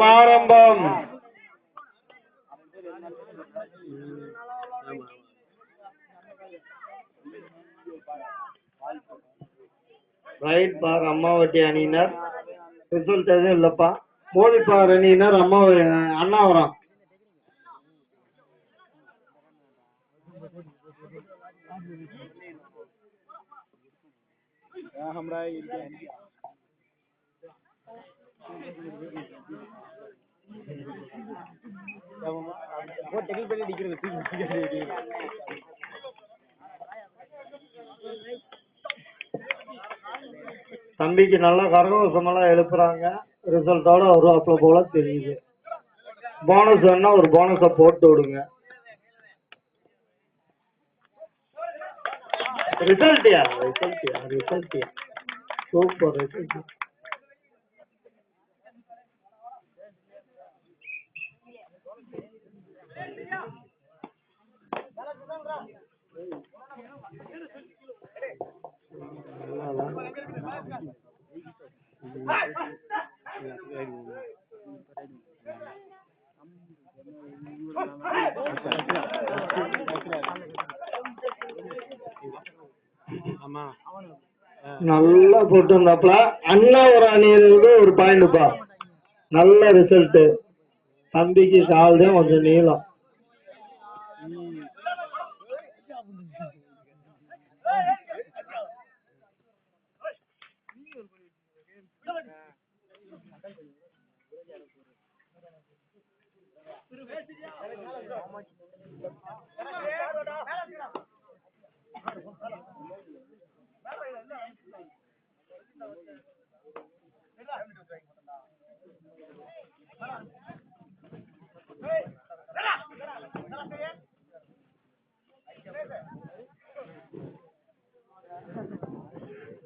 ஆரம்பம். ரைட் பார் அம்மாவட்டி அணியினர். ரிசல்ட் எதுவும் இல்லப்பா. மோதிப்பார் அணியினர் அண்ணாவரம். தம்பிக்கு நல்லா கரகோஷமெல்லாம் எழுப்புறாங்க. ரிசல்ட்டோட வருவாப்புல போல தெரியுது. போனஸ் வேணா ஒரு போனஸை போட்டு விடுங்க. ரிசல்ட்டியா சூப்பர் ரிசல்ட். நல்லா போட்டு இருந்தாப்ல. அண்ணா ஒரு அணியிலிருந்து ஒரு பாயிண்ட்ப்பா. நல்ல ரிசல்ட். தம்பிக்கு கால் தான் கொஞ்சம் நீளம்.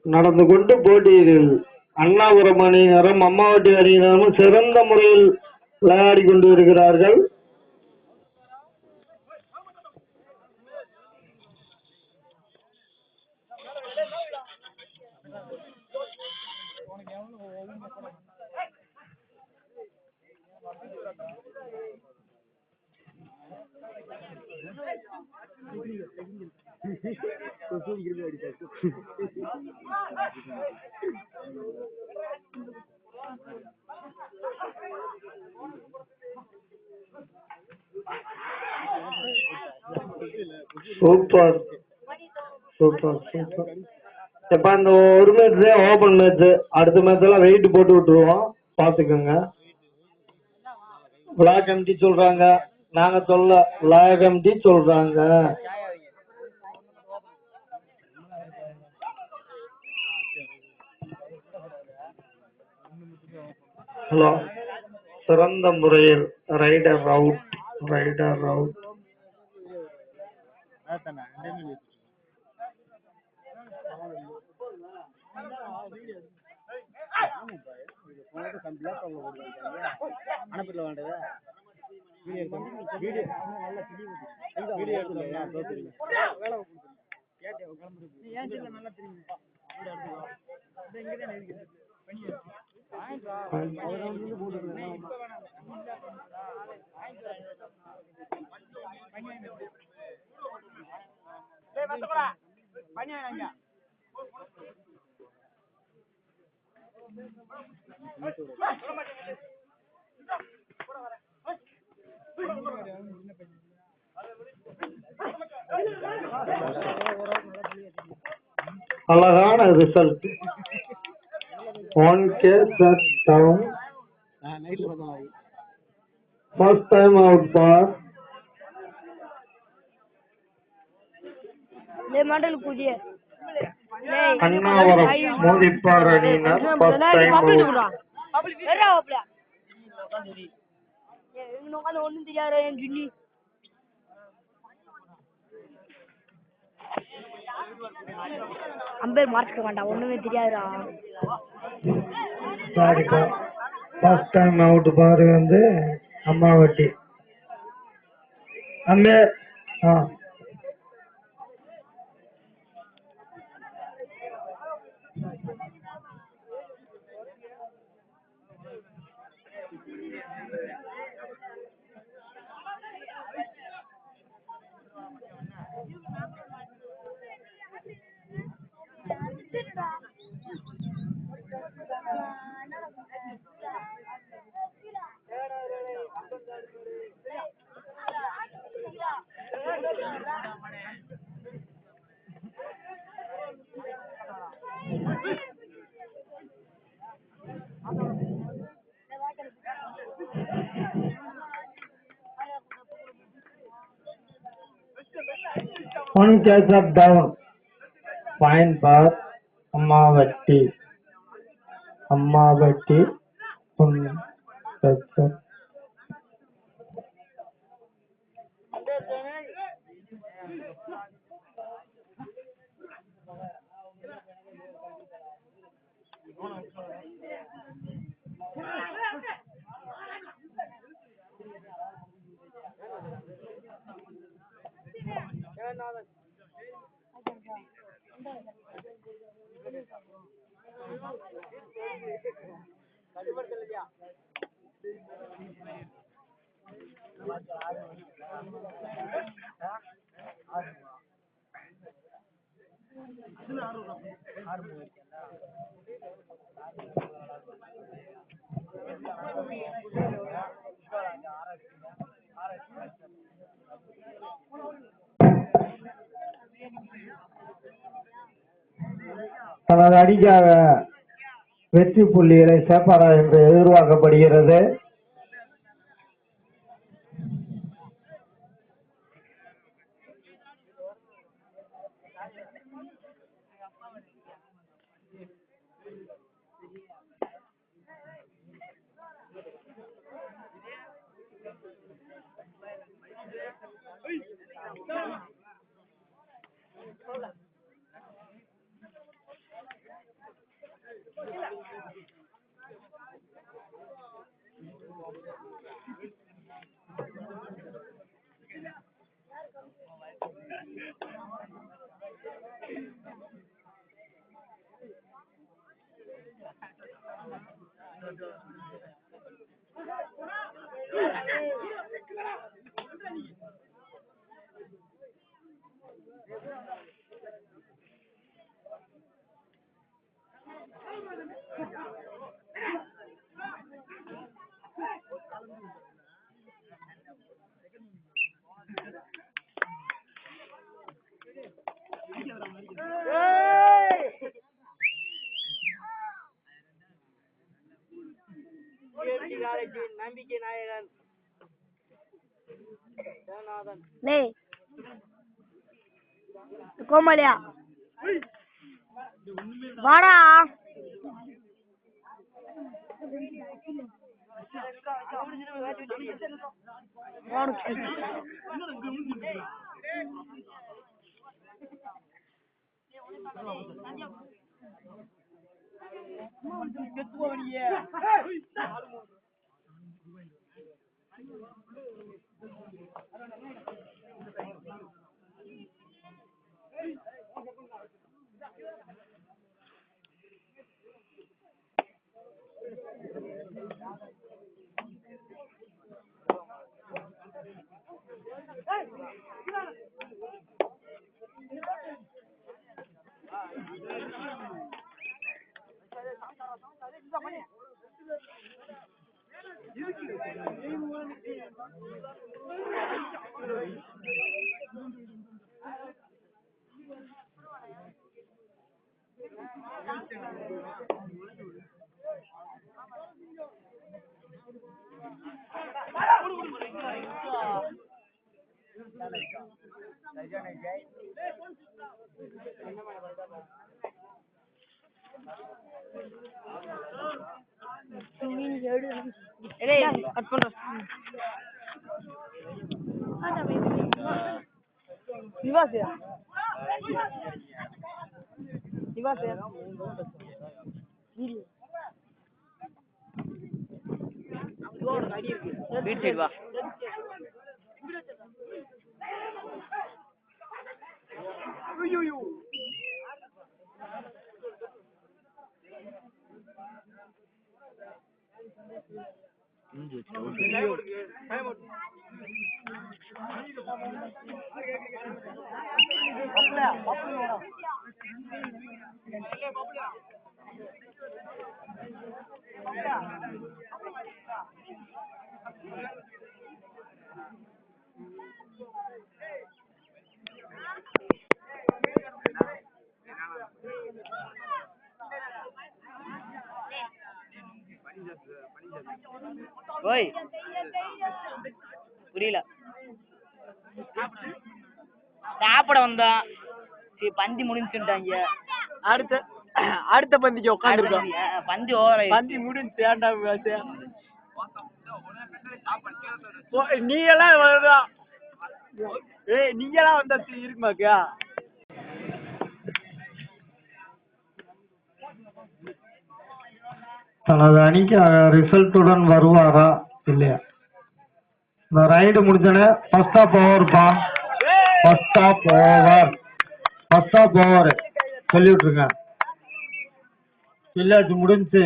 நடந்து கொண்டு போட்டியில் அண்ணாபுரம் அணியினரும் அம்மாவட்டி அணியினரும் சிறந்த முறையில் விளையாடி கொண்டு இருக்கிறார்கள். Super super super. இப்ப இந்த ஒரு மேட்ச் ஓபன் மேட்ச். அடுத்த மேட்ச் எல்லாம் வெயிட் போட்டு விட்டுருவோம், பாத்துக்கோங்க. பிளாக் எம்டி சொல்றாங்க, நாங்க சொல்ல. பிளாக் எம்டி சொல்றாங்க. ஹலோ. சிறந்த முறையில் ரைடர் அவுட். அழகான result. 1K down. First time out for Annavaram மோதிப்பார் அணியினர். First time out. அம்பேர் மார்க்க வேண்டாம், ஒண்ணுமே தெரியாதுடா. சாரிப்பா. ஃபர்ஸ்ட் டைம் அவுட் பாரு வந்து அம்மாவட்டி. Ampere. One catch up down. Point for Ammavatti. One catch up. தனது அணிக்காக வெற்றி புள்ளிகளை சேர்ப்பாரா என்று எதிர்பார்க்கப்படுகிறது. நம்பிக்கை நாயகன் கோமாளியா வாடா வா ஓய் புரியல சாப்பிட வந்தோம் சரி பந்தி முடிஞ்சுட்டாங்க அடுத்த பந்திக்கு உட்காந்துருக்கோம். பந்தி ஓவர பந்தி முடிஞ்சு ஏன்டா நீ எல்லாம் வருதா? ஏய் நீங்க எல்லாம் வந்தா இருக்குமாக்கா? தனது அணிக்கு ரிசல்ட்டுடன் வருவாரா இல்லையா? இந்த ரைடு முடிஞ்சோடனே ஃபர்ஸ்ட் ஆஃப் ஓவர்ப்பா. ஃபர்ஸ்ட் ஆஃப் ஓவர் சொல்லி விட்டுருங்க. விளையாட்டு முடிஞ்சு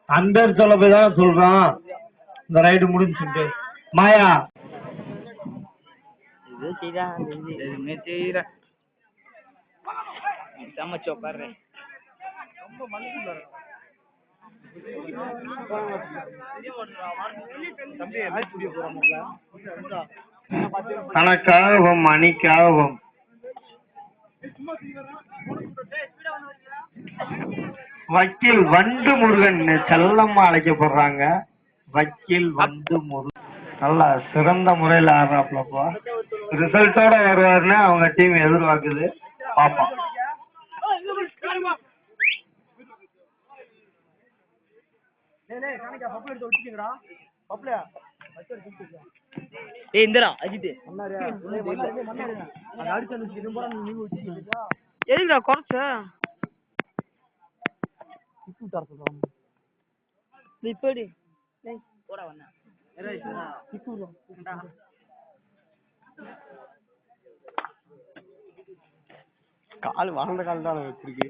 அன்பேர் சொல்ல போய் தான் சொல்றான் இந்த ரைடு முடிஞ்சுட்டு. மாயா இது செய்தான் எதுவுமே செய்யற சமைச்சு உட்காடுறேன். தனக்காகவும் அணிக்காகவும் வக்கீல் வண்டு முருகன் செல்லம்மா அழைக்கப்படுறாங்க. வக்கீல் வண்டு முருகன் நல்லா சிறந்த முறையில் ஆடுறாப்லப்பா. ரிசல்ட்டோட வருவாருன்னு அவங்க டீம் எதிர்பார்க்குது. பாப்போம். ஏய் இந்தடா அஜித் எதுக்குடா குறைச்ச இப்படி போட வந்தேன் கால் வளர்ந்த கால் தான் வச்சிருக்கு.